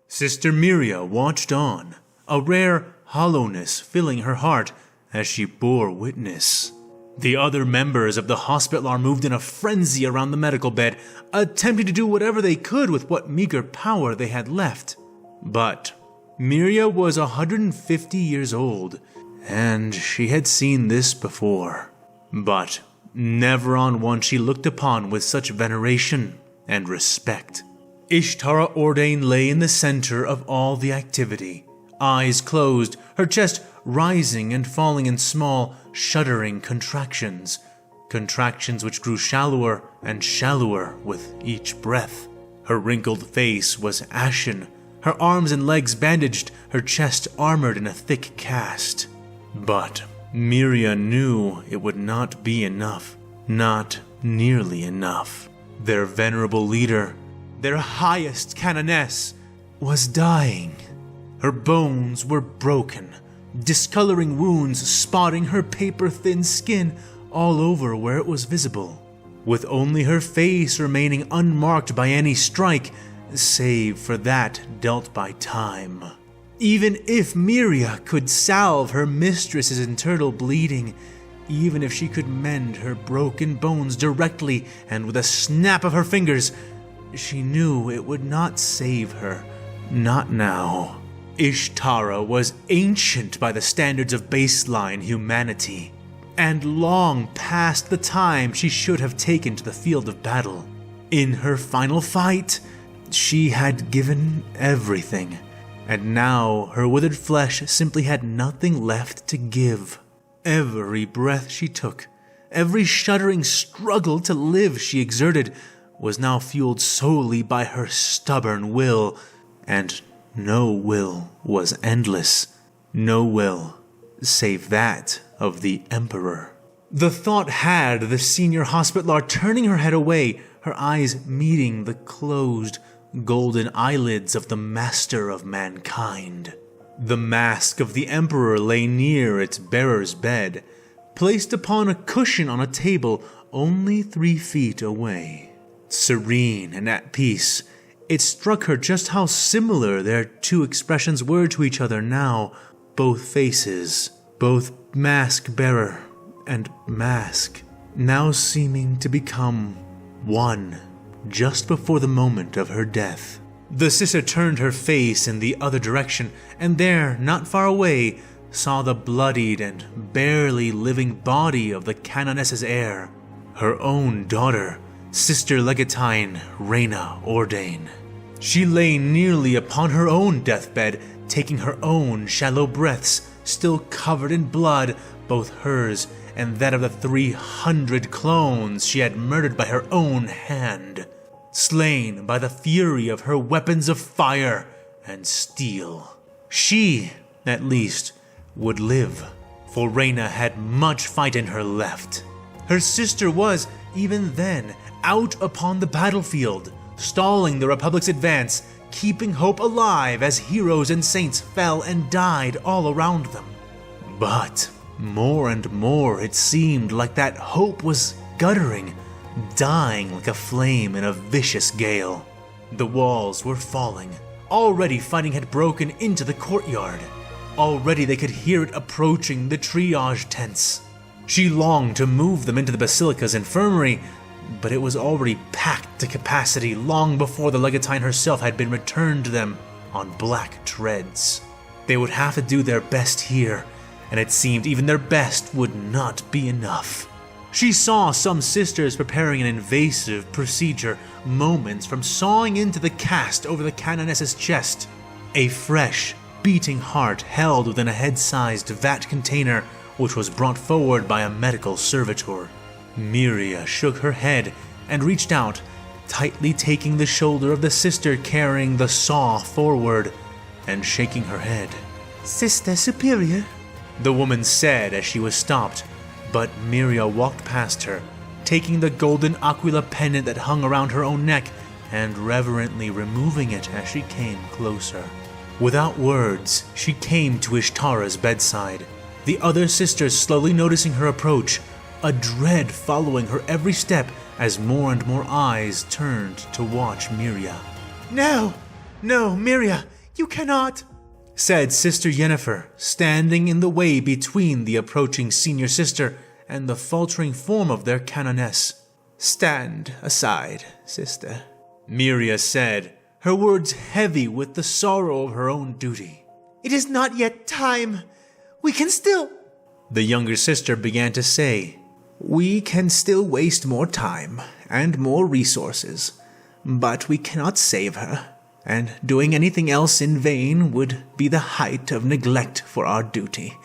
Sister Miria watched on, a rare hollowness filling her heart as she bore witness. The other members of the hospital are moved in a frenzy around the medical bed, attempting to do whatever they could with what meager power they had left. But Miria was 150 years old, and she had seen this before. But never on one she looked upon with such veneration and respect. Ishtara Ordain lay in the center of all the activity, eyes closed, her chest rising and falling in small, shuddering contractions. Contractions which grew shallower and shallower with each breath. Her wrinkled face was ashen, her arms and legs bandaged, her chest armored in a thick cast. But Miria knew it would not be enough, not nearly enough. Their venerable leader, their highest canoness, was dying. Her bones were broken, discoloring wounds spotting her paper-thin skin all over where it was visible, with only her face remaining unmarked by any strike, save for that dealt by time. Even if Miria could salve her mistress's internal bleeding, even if she could mend her broken bones directly and with a snap of her fingers, she knew it would not save her. Not now. Ishtara was ancient by the standards of baseline humanity, and long past the time she should have taken to the field of battle. In her final fight, she had given everything, and now her withered flesh simply had nothing left to give. Every breath she took, every shuddering struggle to live she exerted, was now fueled solely by her stubborn will, and no will was endless. No will, save that of the Emperor. The thought had the senior hospitaler turning her head away, her eyes meeting the closed, golden eyelids of the master of mankind. The mask of the Emperor lay near its bearer's bed, placed upon a cushion on a table only 3 feet away. Serene and at peace, it struck her just how similar their two expressions were to each other now. Both faces, both mask-bearer and mask, now seeming to become one just before the moment of her death. The sister turned her face in the other direction, and there, not far away, saw the bloodied and barely living body of the canoness's heir, her own daughter, Sister Legatine Reina Ordain. She lay nearly upon her own deathbed, taking her own shallow breaths, still covered in blood, both hers and that of the 300 clones she had murdered by her own hand, slain by the fury of her weapons of fire and steel. She, at least, would live, for Reina had much fight in her left. Her sister was, even then, out upon the battlefield, stalling the Republic's advance, keeping hope alive as heroes and saints fell and died all around them. But more and more it seemed like that hope was guttering, dying like a flame in a vicious gale. The walls were falling. Already fighting had broken into the courtyard. Already they could hear it approaching the triage tents. She longed to move them into the Basilica's infirmary, but it was already packed to capacity long before the Legatine herself had been returned to them on black treads. They would have to do their best here, and it seemed even their best would not be enough. She saw some sisters preparing an invasive procedure, moments from sawing into the cast over the canoness's chest. A fresh, beating heart held within a head-sized vat container, which was brought forward by a medical servitor. Miria shook her head and reached out, tightly taking the shoulder of the sister carrying the saw forward and shaking her head. Sister Superior, the woman said as she was stopped, but Miria walked past her, taking the golden aquila pendant that hung around her own neck and reverently removing it as she came closer. Without words, she came to Ishtara's bedside, the other sisters slowly noticing her approach, a dread following her every step as more and more eyes turned to watch Miria. No, Miria, you cannot, said Sister Yennefer, standing in the way between the approaching senior sister and the faltering form of their canoness. Stand aside, sister, Miria said, her words heavy with the sorrow of her own duty. It is not yet time. We can still... The younger sister began to say, We can still waste more time and more resources, but we cannot save her, and doing anything else in vain would be the height of neglect for our duty.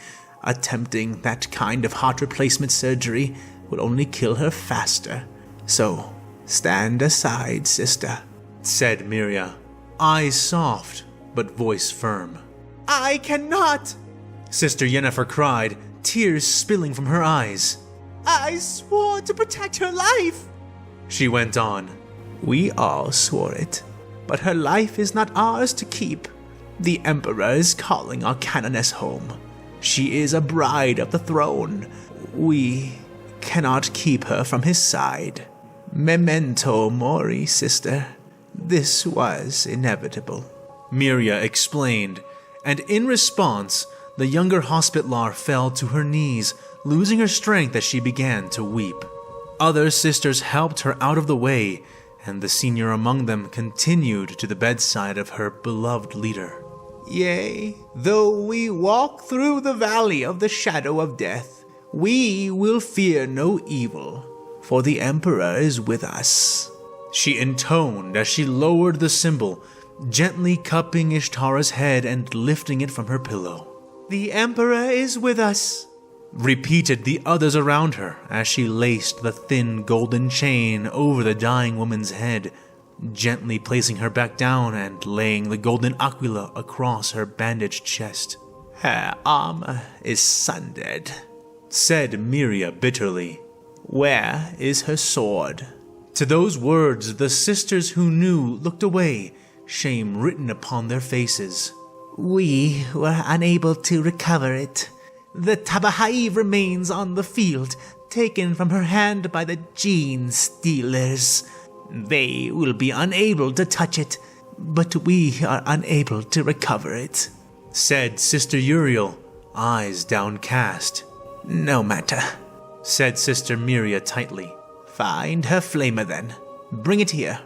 Attempting that kind of heart replacement surgery will only kill her faster. So, stand aside, sister, said Miria, eyes soft but voice firm. I cannot, Sister Yennefer cried, tears spilling from her eyes. I swore to protect her life, she went on. We all swore it, but her life is not ours to keep. The Emperor is calling our canoness home. She is a bride of the throne. We cannot keep her from his side. Memento mori, sister. This was inevitable, Miria explained, and in response, the younger Hospitaller fell to her knees, losing her strength as she began to weep. Other sisters helped her out of the way, and the senior among them continued to the bedside of her beloved leader. Yea, though we walk through the valley of the shadow of death, we will fear no evil, for the Emperor is with us, she intoned as she lowered the symbol, gently cupping Ishtara's head and lifting it from her pillow. The Emperor is with us, repeated the others around her as she laced the thin golden chain over the dying woman's head, gently placing her back down and laying the golden aquila across her bandaged chest. Her armor is sundered, said Miria bitterly. Where is her sword? To those words, the sisters who knew looked away, shame written upon their faces. We were unable to recover it. The Tabahai remains on the field, taken from her hand by the Genestealers. They will be unable to touch it, but we are unable to recover it, said Sister Uriel, eyes downcast. No matter, said Sister Miria tightly. Find her flamer then. Bring it here.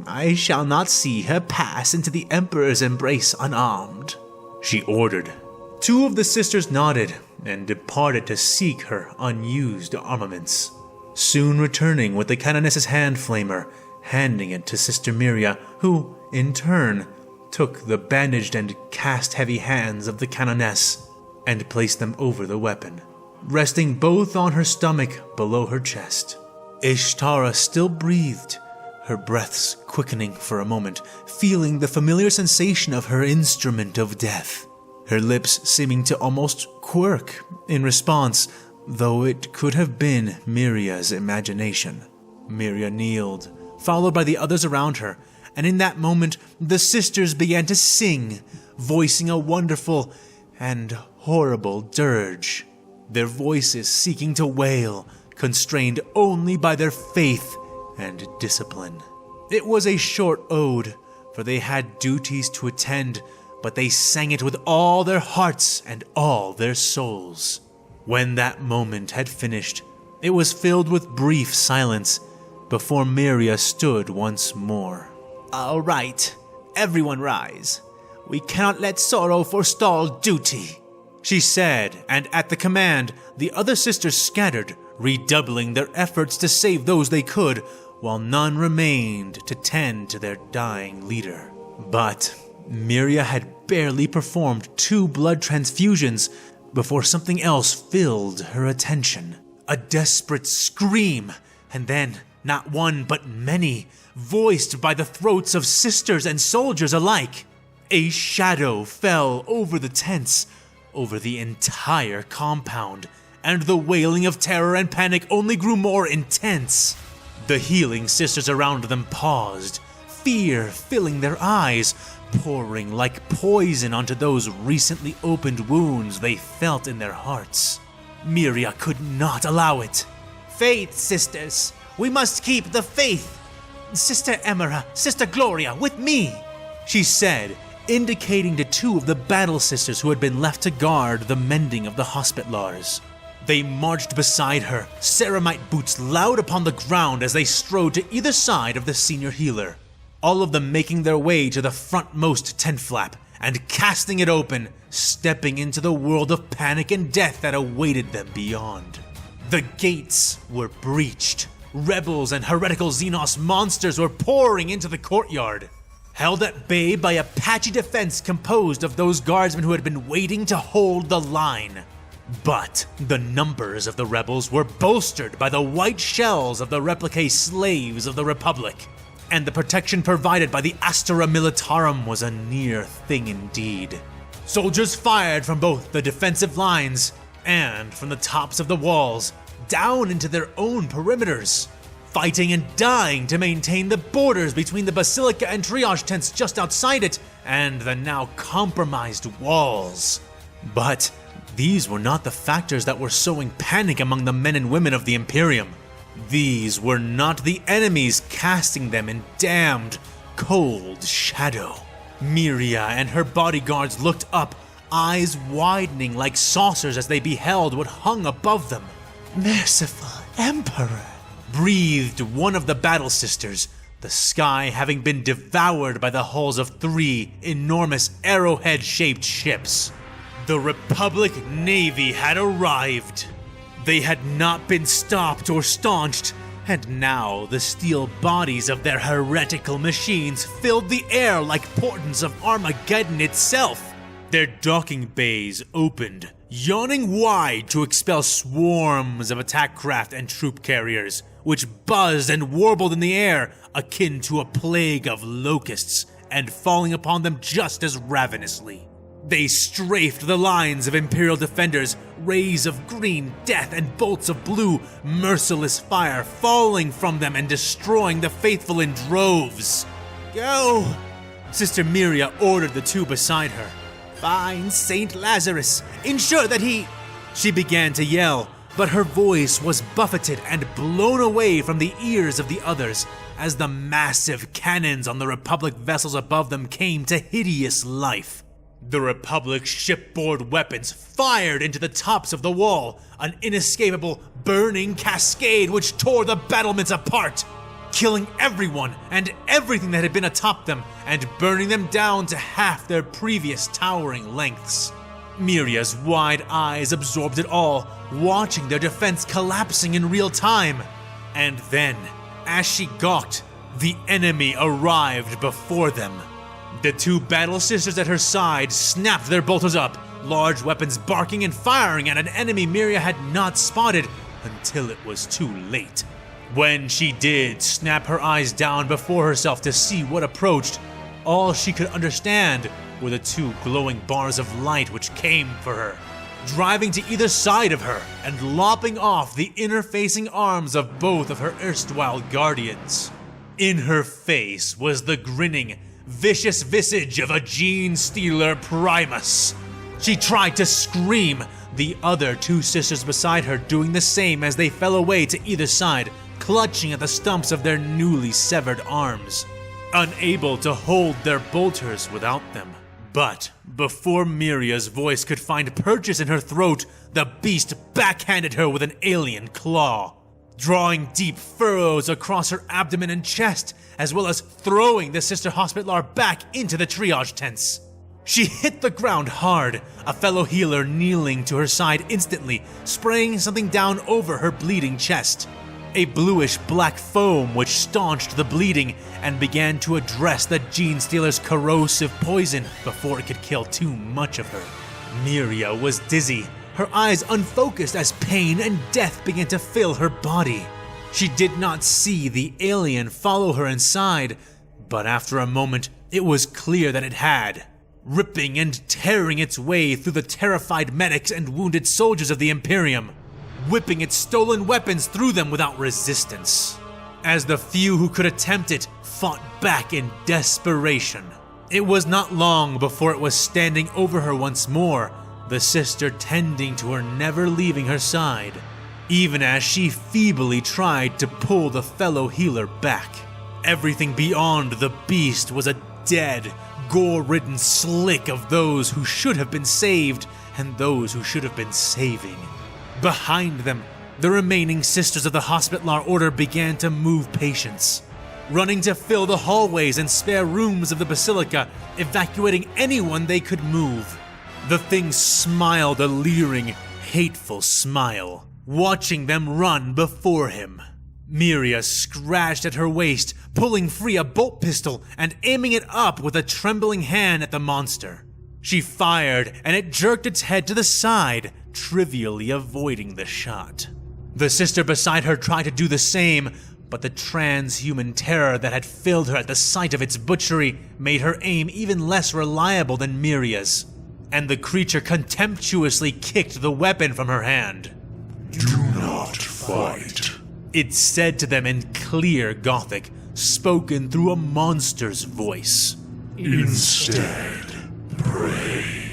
I shall not see her pass into the Emperor's embrace unarmed, she ordered. Two of the sisters nodded and departed to seek her unused armaments, soon returning with the canoness's hand flamer, handing it to Sister Miria, who, in turn, took the bandaged and cast-heavy hands of the canoness and placed them over the weapon, resting both on her stomach below her chest. Ishtara still breathed, her breaths quickening for a moment, feeling the familiar sensation of her instrument of death, her lips seeming to almost quirk in response, though it could have been Miria's imagination. Miria kneeled, followed by the others around her, and in that moment the sisters began to sing, voicing a wonderful and horrible dirge, their voices seeking to wail, constrained only by their faith and discipline. It was a short ode, for they had duties to attend, but they sang it with all their hearts and all their souls. When that moment had finished, it was filled with brief silence before Miria stood once more. All right, everyone rise. We cannot let sorrow forestall duty, she said, and at the command, the other sisters scattered, redoubling their efforts to save those they could, while none remained to tend to their dying leader. But Miria had barely performed 2 blood transfusions before something else filled her attention. A desperate scream, and then not one but many, voiced by the throats of sisters and soldiers alike. A shadow fell over the tents, over the entire compound, and the wailing of terror and panic only grew more intense. The healing sisters around them paused, fear filling their eyes, pouring like poison onto those recently opened wounds they felt in their hearts. Miria could not allow it. Faith, sisters. We must keep the faith. Sister Emera, Sister Gloria, with me, she said, indicating to two of the battle sisters who had been left to guard the mending of the Hospitlars. They marched beside her, ceramite boots loud upon the ground as they strode to either side of the senior healer, all of them making their way to the frontmost tent flap and casting it open, stepping into the world of panic and death that awaited them beyond. The gates were breached. Rebels and heretical Xenos monsters were pouring into the courtyard, held at bay by a patchy defense composed of those guardsmen who had been waiting to hold the line. But the numbers of the rebels were bolstered by the white shells of the replique slaves of the Republic, and the protection provided by the Ishtara Militarum was a near thing indeed. Soldiers fired from both the defensive lines and from the tops of the walls, down into their own perimeters, fighting and dying to maintain the borders between the Basilica and triage tents just outside it and the now compromised walls. But these were not the factors that were sowing panic among the men and women of the Imperium. These were not the enemies casting them in damned, cold shadow. Miria and her bodyguards looked up, eyes widening like saucers as they beheld what hung above them. Merciful Emperor, breathed one of the battle sisters, the sky having been devoured by the hulls of 3 enormous arrowhead-shaped ships. The Republic Navy had arrived. They had not been stopped or staunched, and now the steel bodies of their heretical machines filled the air like portents of Armageddon itself. Their docking bays opened, yawning wide to expel swarms of attack craft and troop carriers, which buzzed and warbled in the air, akin to a plague of locusts, and falling upon them just as ravenously. They strafed the lines of Imperial defenders, rays of green death and bolts of blue, merciless fire falling from them and destroying the faithful in droves. Go! Sister Miria ordered the two beside her. Find Saint Lazarus. Ensure that he... She began to yell, but her voice was buffeted and blown away from the ears of the others as the massive cannons on the Republic vessels above them came to hideous life. The Republic's shipboard weapons fired into the tops of the wall, an inescapable burning cascade which tore the battlements apart, killing everyone and everything that had been atop them and burning them down to half their previous towering lengths. Miria's wide eyes absorbed it all, watching their defense collapsing in real time. And then, as she gawked, the enemy arrived before them. The two battle sisters at her side snapped their bolters up, large weapons barking and firing at an enemy Miria had not spotted until it was too late. When she did snap her eyes down before herself to see what approached, all she could understand were the two glowing bars of light which came for her, driving to either side of her and lopping off the inner-facing arms of both of her erstwhile guardians. In her face was the grinning, vicious visage of a Genestealer Primus. She tried to scream, the other two sisters beside her doing the same as they fell away to either side, clutching at the stumps of their newly severed arms, unable to hold their bolters without them. But before Miria's voice could find purchase in her throat, the beast backhanded her with an alien claw, drawing deep furrows across her abdomen and chest, as well as throwing the sister Hospitaller back into the triage tents. She hit the ground hard, a fellow healer kneeling to her side instantly, spraying something down over her bleeding chest. A bluish-black foam which staunched the bleeding and began to address the Genestealer's corrosive poison before it could kill too much of her. Miria was dizzy, her eyes unfocused as pain and death began to fill her body. She did not see the alien follow her inside, but after a moment, it was clear that it had. ripping and tearing its way through the terrified medics and wounded soldiers of the Imperium, whipping its stolen weapons through them without resistance. As the few who could attempt it fought back in desperation, it was not long before it was standing over her once more, the sister tending to her, never leaving her side, even as she feebly tried to pull the fellow healer back. Everything beyond the beast was a dead, gore-ridden slick of those who should have been saved and those who should have been saving. Behind them, the remaining Sisters of the Hospitaller Order began to move patients, running to fill the hallways and spare rooms of the Basilica, evacuating anyone they could move. The thing smiled a leering, hateful smile, watching them run before him. Miria scratched at her waist, pulling free a bolt pistol and aiming it up with a trembling hand at the monster. She fired, and it jerked its head to the side, trivially avoiding the shot. The sister beside her tried to do the same, but the transhuman terror that had filled her at the sight of its butchery made her aim even less reliable than Miria's, and the creature contemptuously kicked the weapon from her hand. "Do not fight," it said to them in clear Gothic, spoken through a monster's voice. "Instead, pray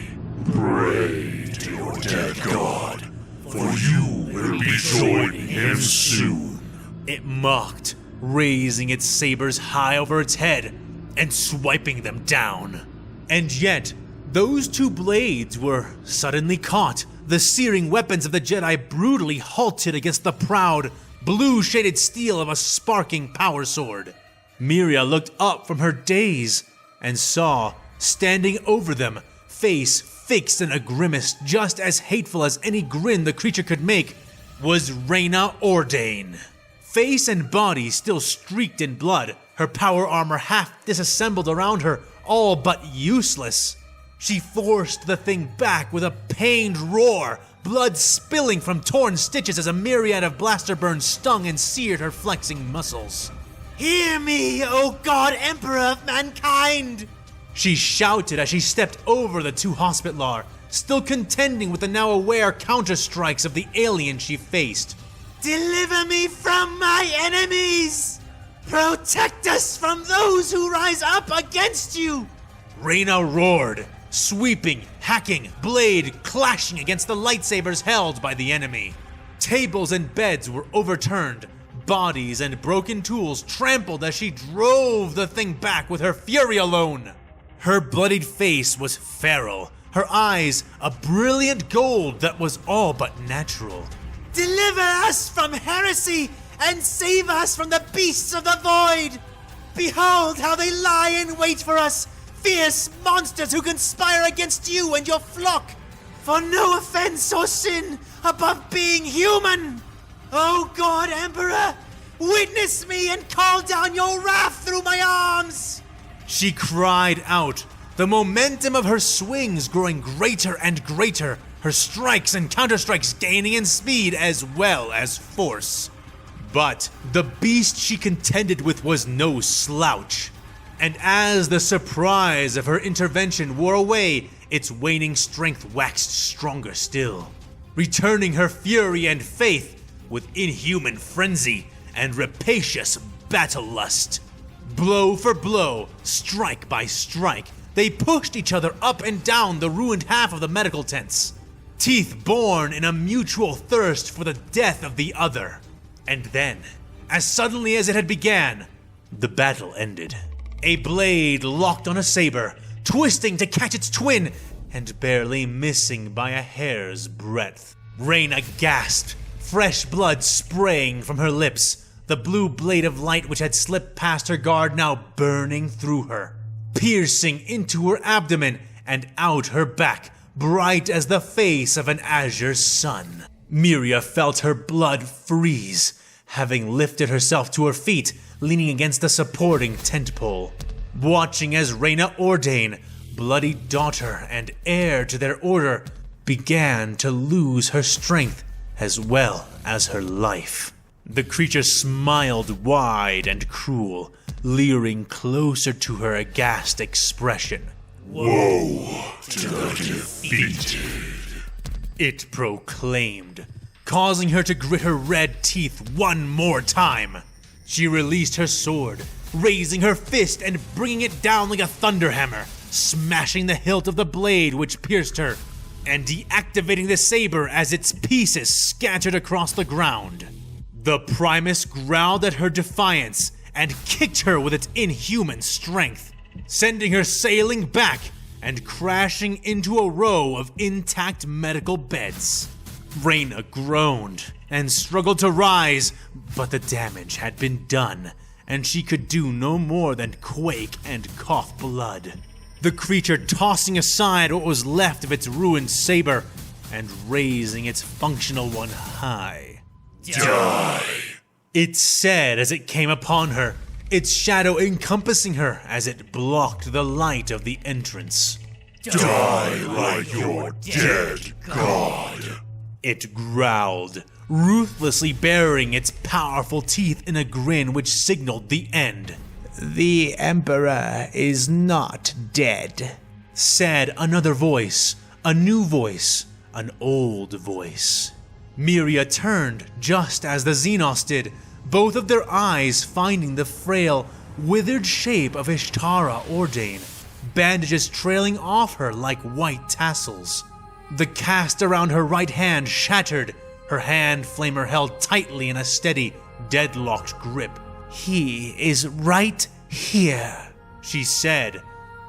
to your dead god, for you will be joining him soon." It mocked, raising its sabers high over its head and swiping them down. And yet, those two blades were suddenly caught, the searing weapons of the Jedi brutally halted against the proud, blue-shaded steel of a sparking power sword. Miria looked up from her daze and saw, standing over them, face fixed in a grimace just as hateful as any grin the creature could make, was Reina Ordain. Face and body still streaked in blood, her power armor half disassembled around her, all but useless. She forced the thing back with a pained roar, blood spilling from torn stitches as a myriad of blaster burns stung and seared her flexing muscles. "Hear me, O God Emperor of mankind!" she shouted as she stepped over the two Hospitaller, still contending with the now aware counterstrikes of the alien she faced. "Deliver me from my enemies! Protect us from those who rise up against you!" Reina roared, sweeping, hacking, blade clashing against the lightsabers held by the enemy. Tables and beds were overturned, bodies and broken tools trampled as she drove the thing back with her fury alone. Her bloodied face was feral, her eyes a brilliant gold that was all but natural. "Deliver us from heresy and save us from the beasts of the void! Behold how they lie in wait for us, fierce monsters who conspire against you and your flock, for no offense or sin above being human! O God Emperor, witness me and call down your wrath through my arms!" She cried out, the momentum of her swings growing greater and greater, her strikes and counterstrikes gaining in speed as well as force. But the beast she contended with was no slouch, and as the surprise of her intervention wore away, its waning strength waxed stronger still, returning her fury and faith with inhuman frenzy and rapacious battle lust. Blow for blow, strike by strike, they pushed each other up and down the ruined half of the medical tents, teeth born in a mutual thirst for the death of the other. And then, as suddenly as it had began, the battle ended. A blade locked on a saber, twisting to catch its twin, and barely missing by a hair's breadth. Reina gasped, fresh blood spraying from her lips, the blue blade of light which had slipped past her guard now burning through her, piercing into her abdomen and out her back, bright as the face of an azure sun. Miria felt her blood freeze, having lifted herself to her feet, leaning against the supporting tent pole, watching as Reina Ordain, bloody daughter and heir to their order, began to lose her strength as well as her life. The creature smiled wide and cruel, leering closer to her aghast expression. Woe to the defeated. It proclaimed, causing her to grit her red teeth one more time. She released her sword, raising her fist and bringing it down like a thunderhammer, smashing the hilt of the blade which pierced her, and deactivating the saber as its pieces scattered across the ground. The Primus growled at her defiance and kicked her with its inhuman strength, sending her sailing back and crashing into a row of intact medical beds. Reina groaned and struggled to rise, but the damage had been done, and she could do no more than quake and cough blood. The creature tossing aside what was left of its ruined saber and raising its functional one high. Die! It said as it came upon her, its shadow encompassing her as it blocked the light of the entrance. Die like your dead god! It growled, ruthlessly baring its powerful teeth in a grin which signaled the end. The Emperor is not dead, said another voice, a new voice, an old voice. Miria turned just as the Xenos did, both of their eyes finding the frail, withered shape of Ishtara Ordain, bandages trailing off her like white tassels. The cast around her right hand shattered, her hand flamer held tightly in a steady, deadlocked grip. He is right here, she said,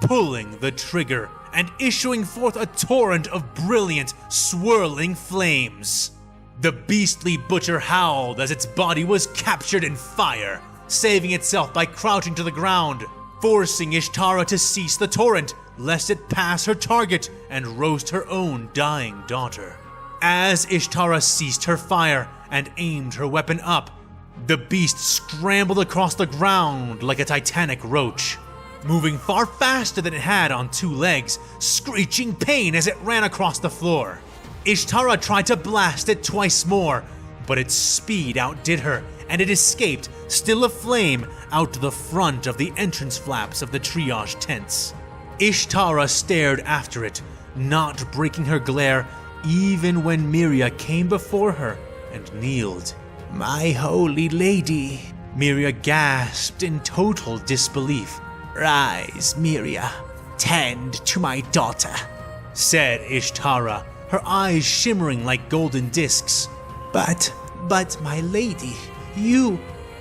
pulling the trigger and issuing forth a torrent of brilliant, swirling flames. The beastly butcher howled as its body was captured in fire, saving itself by crouching to the ground, forcing Ishtara to cease the torrent, lest it pass her target and roast her own dying daughter. As Ishtara ceased her fire and aimed her weapon up, the beast scrambled across the ground like a titanic roach, moving far faster than it had on two legs, screeching pain as it ran across the floor. Ishtara tried to blast it twice more, but its speed outdid her, and it escaped, still aflame, out to the front of the entrance flaps of the triage tents. Ishtara stared after it, not breaking her glare even when Miria came before her and kneeled. My holy lady, Miria gasped in total disbelief. Rise, Miria, tend to my daughter, said Ishtara, her eyes shimmering like golden discs. But my lady, you...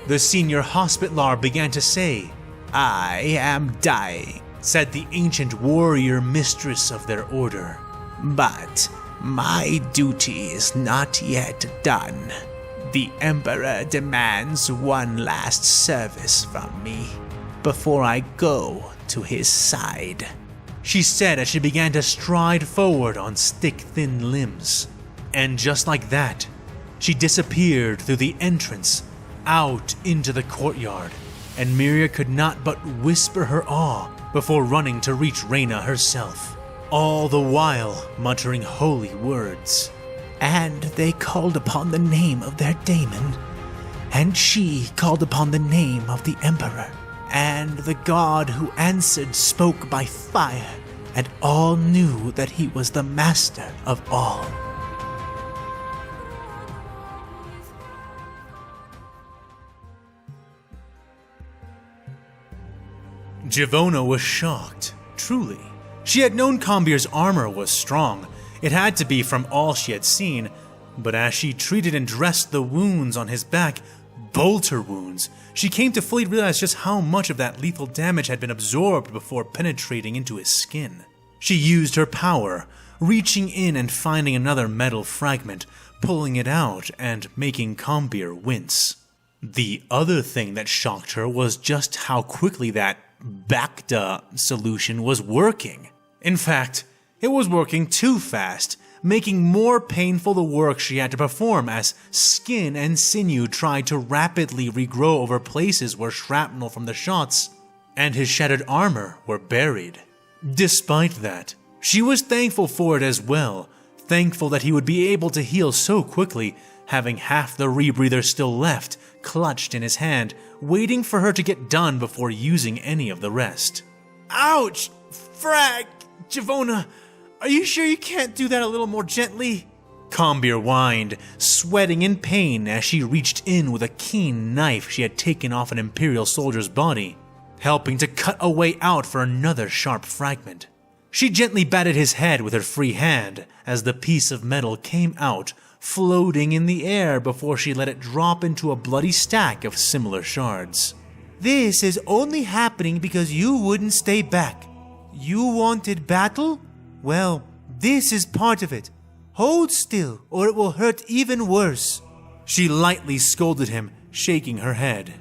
the senior hospitaller began to say. I am dying, said the ancient warrior mistress of their order. But my duty is not yet done. The Emperor demands one last service from me before I go to his side, she said as she began to stride forward on stick-thin limbs. And just like that, she disappeared through the entrance, out into the courtyard, and Miria could not but whisper her awe before running to reach Reina herself, all the while muttering holy words. And they called upon the name of their daemon, and she called upon the name of the Emperor, and the god who answered spoke by fire, and all knew that he was the master of all. Givona was shocked, truly. She had known Combier's armor was strong. It had to be from all she had seen, but as she treated and dressed the wounds on his back, bolter wounds, she came to fully realize just how much of that lethal damage had been absorbed before penetrating into his skin. She used her power, reaching in and finding another metal fragment, pulling it out and making Combier wince. The other thing that shocked her was just how quickly that Bacta solution was working. In fact, it was working too fast, making more painful the work she had to perform as skin and sinew tried to rapidly regrow over places where shrapnel from the shots and his shattered armor were buried. Despite that, she was thankful for it as well, thankful that he would be able to heal so quickly, having half the rebreather still left, clutched in his hand, waiting for her to get done before using any of the rest. Ouch! Frag! Javona, are you sure you can't do that a little more gently? Combeer whined, sweating in pain as she reached in with a keen knife she had taken off an Imperial soldier's body, helping to cut a way out for another sharp fragment. She gently batted his head with her free hand as the piece of metal came out, floating in the air before she let it drop into a bloody stack of similar shards. This is only happening because you wouldn't stay back. You wanted battle? Well, this is part of it. Hold still, or it will hurt even worse. She lightly scolded him, shaking her head.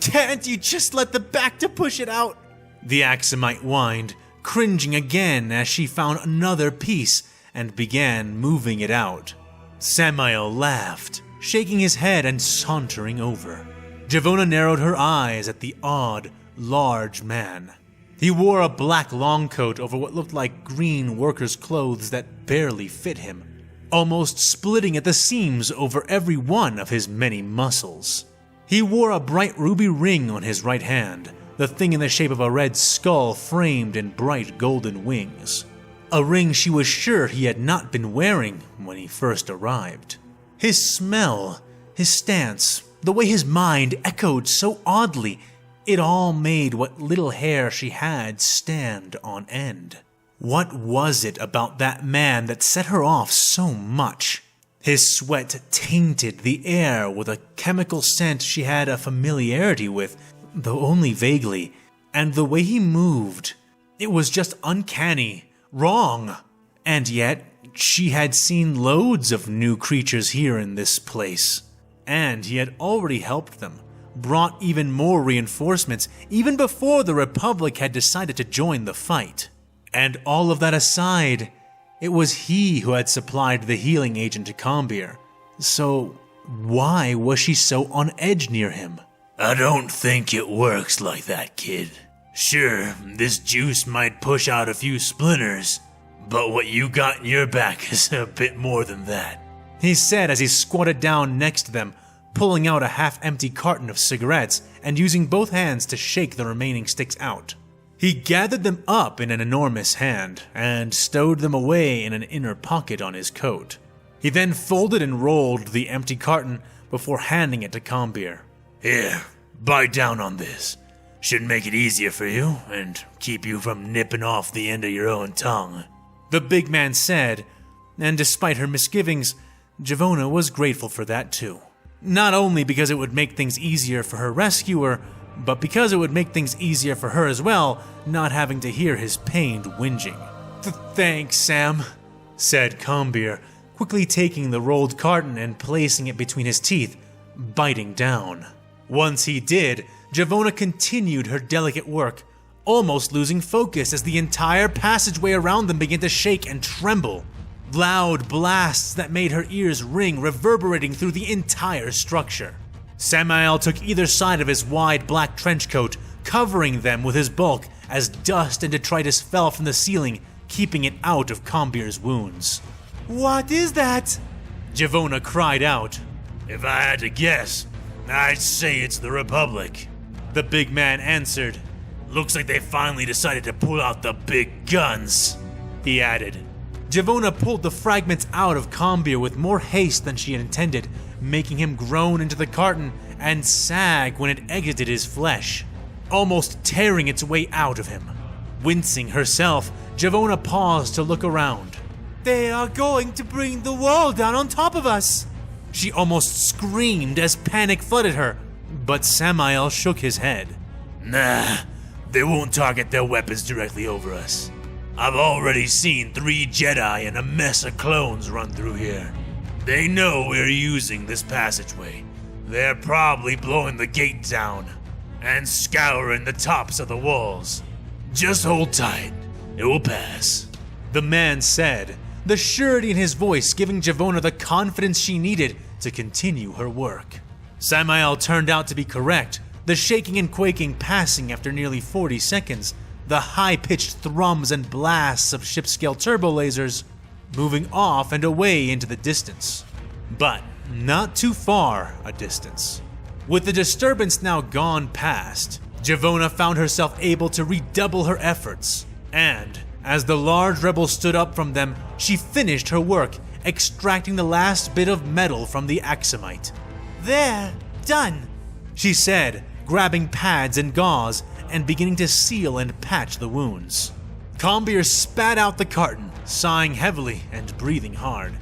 Can't you just let the Bacta push it out? The Axumite whined, cringing again as she found another piece and began moving it out. Samael laughed, shaking his head and sauntering over. Javona narrowed her eyes at the odd, large man. He wore a black long coat over what looked like green worker's clothes that barely fit him, almost splitting at the seams over every one of his many muscles. He wore a bright ruby ring on his right hand, the thing in the shape of a red skull framed in bright golden wings. A ring she was sure he had not been wearing when he first arrived. His smell, his stance, the way his mind echoed so oddly, it all made what little hair she had stand on end. What was it about that man that set her off so much? His sweat tainted the air with a chemical scent she had a familiarity with, though only vaguely, and the way he moved, it was just uncanny, wrong. And yet, she had seen loads of new creatures here in this place, and he had already helped them, brought even more reinforcements even before the Republic had decided to join the fight. And all of that aside, it was he who had supplied the healing agent to Combeer. So why was she so on edge near him? I don't think it works like that, kid. Sure, this juice might push out a few splinters, but what you got in your back is a bit more than that, he said as he squatted down next to them, pulling out a half-empty carton of cigarettes and using both hands to shake the remaining sticks out. He gathered them up in an enormous hand and stowed them away in an inner pocket on his coat. He then folded and rolled the empty carton before handing it to Combeer. Here, bite down on this. Should make it easier for you and keep you from nipping off the end of your own tongue, the big man said, and despite her misgivings, Javona was grateful for that too. Not only because it would make things easier for her rescuer, but because it would make things easier for her as well, not having to hear his pained whinging. Thanks, Sam, said Combeer, quickly taking the rolled carton and placing it between his teeth, biting down. Once he did, Javona continued her delicate work, almost losing focus as the entire passageway around them began to shake and tremble. Loud blasts that made her ears ring, reverberating through the entire structure. Samael took either side of his wide black trench coat, covering them with his bulk as dust and detritus fell from the ceiling, keeping it out of Combeer's wounds. What is that? Javona cried out. If I had to guess, I'd say it's the Republic, the big man answered. Looks like they finally decided to pull out the big guns, he added. Javona pulled the fragments out of Combeer with more haste than she had intended, making him groan into the carton and sag when it exited his flesh, almost tearing its way out of him. Wincing herself, Javona paused to look around. They are going to bring the wall down on top of us! She almost screamed as panic flooded her, but Samael shook his head. Nah, they won't target their weapons directly over us. I've already seen 3 Jedi and a mess of clones run through here. They know we're using this passageway. They're probably blowing the gate down and scouring the tops of the walls. Just hold tight. It will pass, the man said, the surety in his voice giving Javona the confidence she needed to continue her work. Samael turned out to be correct, the shaking and quaking passing after nearly 40 seconds, the high-pitched thrums and blasts of ship-scale turbo lasers moving off and away into the distance. But not too far a distance. With the disturbance now gone past, Javona found herself able to redouble her efforts, and as the large rebel stood up from them, she finished her work, extracting the last bit of metal from the axamite. "There, done," she said, grabbing pads and gauze and beginning to seal and patch the wounds. Combeer spat out the carton, sighing heavily and breathing hard.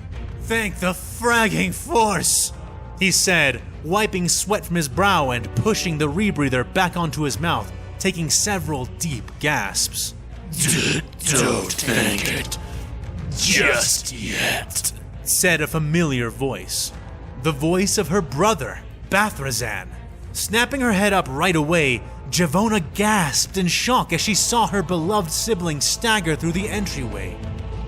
"Thank the fragging force," he said, wiping sweat from his brow and pushing the rebreather back onto his mouth, taking several deep gasps. Don't thank it just yet, said a familiar voice. The voice of her brother, Bathrazan. Snapping her head up right away, Javona gasped in shock as she saw her beloved sibling stagger through the entryway.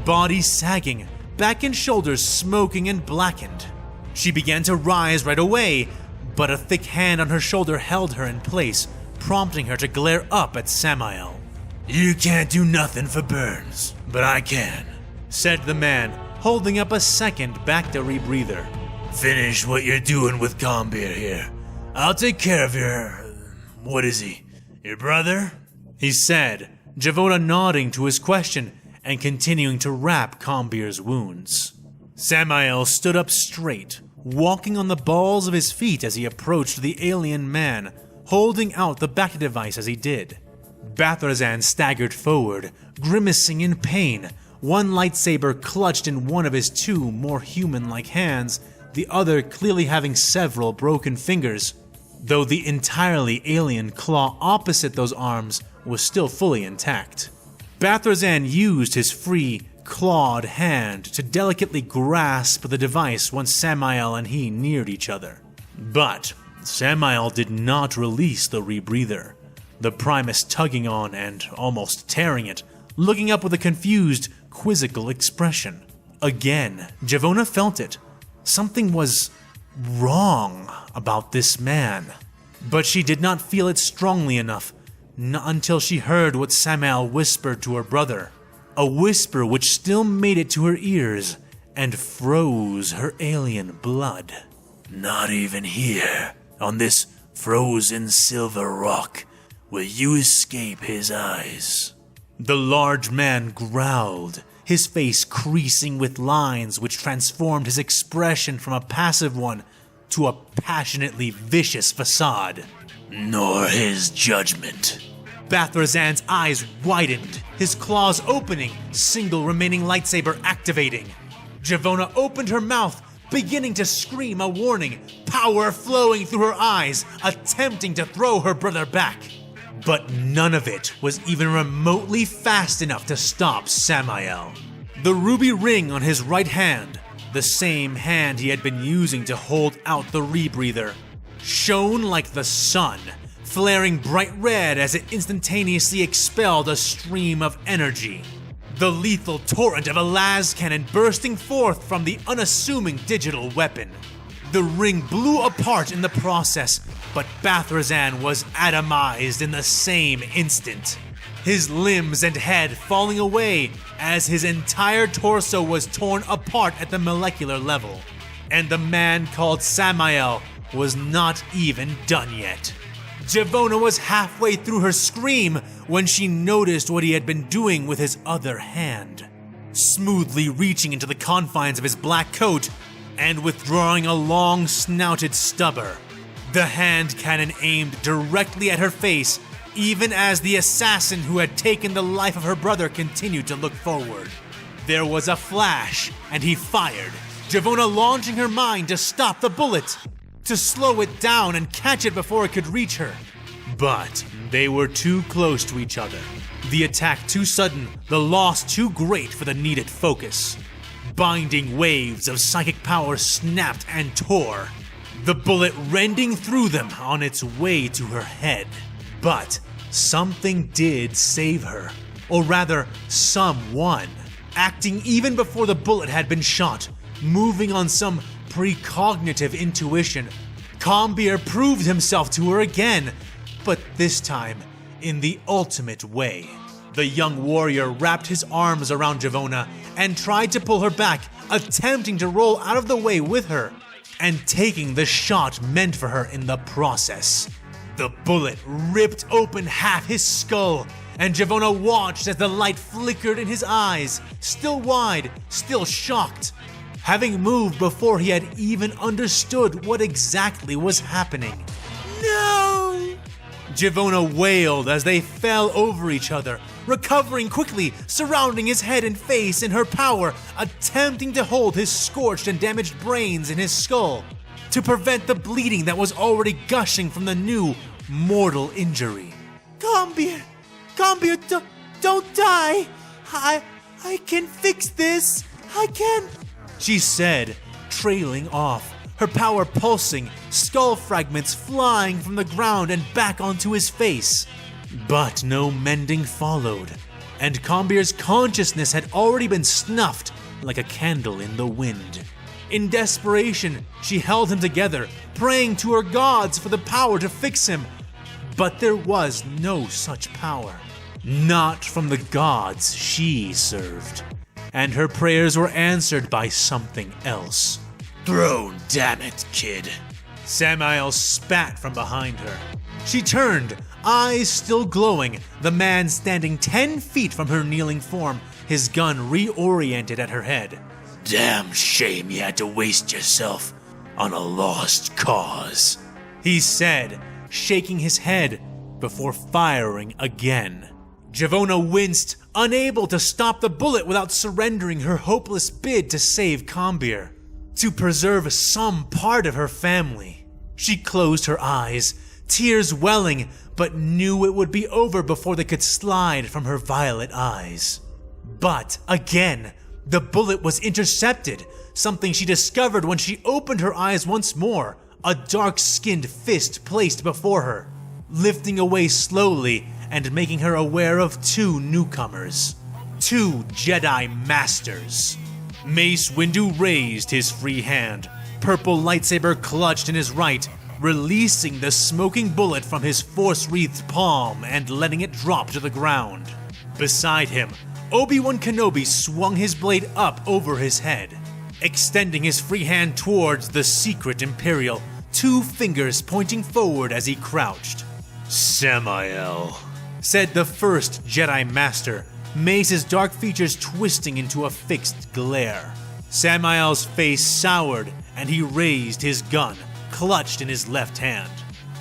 Body sagging, back and shoulders smoking and blackened. She began to rise right away, but a thick hand on her shoulder held her in place, prompting her to glare up at Samael. "You can't do nothing for burns, but I can," said the man, holding up a second Bacta rebreather. "Finish what you're doing with Combeer here. I'll take care of your... what is he? Your brother?" he said, Javona nodding to his question and continuing to wrap Combeer's wounds. Samael stood up straight, walking on the balls of his feet as he approached the alien man, holding out the Bacta device as he did. Bathrazan staggered forward, grimacing in pain, one lightsaber clutched in one of his two more human-like hands, the other clearly having several broken fingers, though the entirely alien claw opposite those arms was still fully intact. Bathrazan used his free, clawed hand to delicately grasp the device once Samael and he neared each other. But Samael did not release the rebreather, the Primus tugging on and almost tearing it, looking up with a confused, quizzical expression. Again, Javona felt it. Something was wrong about this man. But she did not feel it strongly enough, not until she heard what Samael whispered to her brother. A whisper which still made it to her ears and froze her alien blood. "Not even here, on this frozen silver rock, will you escape his eyes." The large man growled, his face creasing with lines which transformed his expression from a passive one to a passionately vicious facade. "Nor his judgment." Bathrazan's eyes widened, his claws opening, single remaining lightsaber activating. Javona opened her mouth, beginning to scream a warning, power flowing through her eyes, attempting to throw her brother back. But none of it was even remotely fast enough to stop Samael. The ruby ring on his right hand, the same hand he had been using to hold out the rebreather, shone like the sun, flaring bright red as it instantaneously expelled a stream of energy. The lethal torrent of a las cannon bursting forth from the unassuming digital weapon. The ring blew apart in the process, but Bathrazan was atomized in the same instant. His limbs and head falling away as his entire torso was torn apart at the molecular level. And the man called Samael was not even done yet. Javona was halfway through her scream when she noticed what he had been doing with his other hand. Smoothly reaching into the confines of his black coat and withdrawing a long snouted stubber. The hand cannon aimed directly at her face, even as the assassin who had taken the life of her brother continued to look forward. There was a flash, and he fired, Javona launching her mind to stop the bullet, to slow it down and catch it before it could reach her. But they were too close to each other. The attack too sudden, the loss too great for the needed focus. Binding waves of psychic power snapped and tore, the bullet rending through them on its way to her head. But something did save her, or rather, someone. Acting even before the bullet had been shot, moving on some precognitive intuition, Combeer proved himself to her again, but this time in the ultimate way. The young warrior wrapped his arms around Javona and tried to pull her back, attempting to roll out of the way with her, and taking the shot meant for her in the process. The bullet ripped open half his skull, and Javona watched as the light flickered in his eyes, still wide, still shocked, having moved before he had even understood what exactly was happening. No! Javona wailed as they fell over each other, recovering quickly, surrounding his head and face in her power, attempting to hold his scorched and damaged brains in his skull, to prevent the bleeding that was already gushing from the new, mortal injury. Combeer, don't die! I can fix this! I can... she said, trailing off, her power pulsing, skull fragments flying from the ground and back onto his face. But no mending followed, and Combeer's consciousness had already been snuffed like a candle in the wind. In desperation, she held him together, praying to her gods for the power to fix him. But there was no such power. Not from the gods she served. And her prayers were answered by something else. Throne, damn it, kid. Samael spat from behind her. She turned, eyes still glowing, the man standing 10 feet from her kneeling form, his gun reoriented at her head. Damn shame you had to waste yourself on a lost cause, he said, shaking his head before firing again. Javona winced, unable to stop the bullet without surrendering her hopeless bid to save Combeer, to preserve some part of her family. She closed her eyes, tears welling, but knew it would be over before they could slide from her violet eyes. But again, the bullet was intercepted, something she discovered when she opened her eyes once more, a dark-skinned fist placed before her, lifting away slowly and making her aware of 2 newcomers. 2 Jedi Masters. Mace Windu raised his free hand, purple lightsaber clutched in his right, releasing the smoking bullet from his force-wreathed palm and letting it drop to the ground. Beside him, Obi-Wan Kenobi swung his blade up over his head, extending his free hand towards the secret Imperial, 2 fingers pointing forward as he crouched. Samael, said the first Jedi Master, Mace's dark features twisting into a fixed glare. Samael's face soured, and he raised his gun, clutched in his left hand.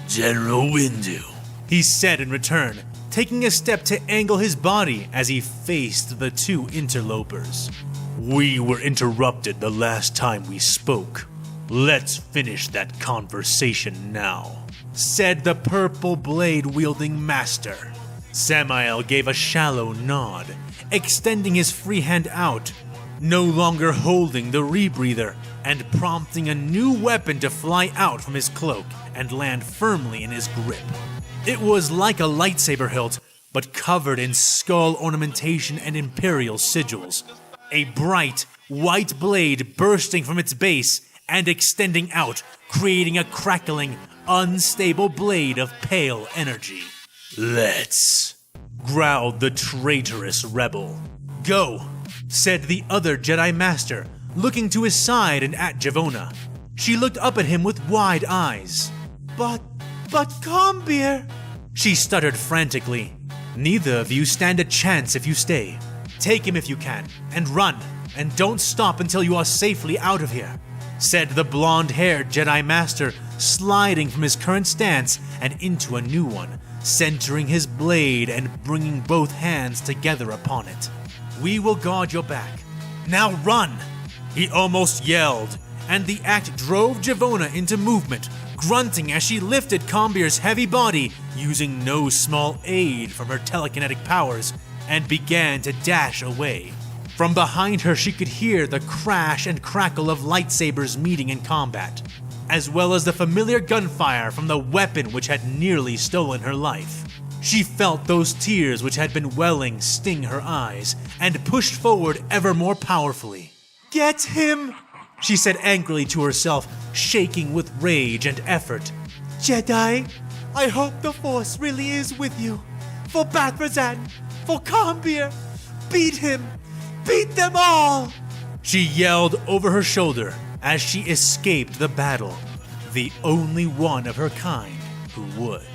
General Windu, he said in return, taking a step to angle his body as he faced the 2 interlopers. We were interrupted the last time we spoke. Let's finish that conversation now, said the purple blade-wielding master. Samael gave a shallow nod, extending his free hand out, no longer holding the rebreather, and prompting a new weapon to fly out from his cloak and land firmly in his grip. It was like a lightsaber hilt, but covered in skull ornamentation and Imperial sigils. A bright, white blade bursting from its base and extending out, creating a crackling, unstable blade of pale energy. Let's, growled the traitorous rebel. Go, said the other Jedi Master, looking to his side and at Javona. She looked up at him with wide eyes. But Combeer, she stuttered frantically. Neither of you stand a chance if you stay. Take him if you can, and run, and don't stop until you are safely out of here, said the blonde-haired Jedi Master, sliding from his current stance and into a new one, centering his blade and bringing both hands together upon it. We will guard your back. Now run! He almost yelled, and the act drove Javona into movement, grunting as she lifted Combeer's heavy body, using no small aid from her telekinetic powers, and began to dash away. From behind her, she could hear the crash and crackle of lightsabers meeting in combat, as well as the familiar gunfire from the weapon which had nearly stolen her life. She felt those tears which had been welling sting her eyes, and pushed forward ever more powerfully. Get him! She said angrily to herself, shaking with rage and effort. Jedi, I hope the Force really is with you. For Bathrazan, for Combeer, beat him! Beat them all! She yelled over her shoulder as she escaped the battle, the only one of her kind who would.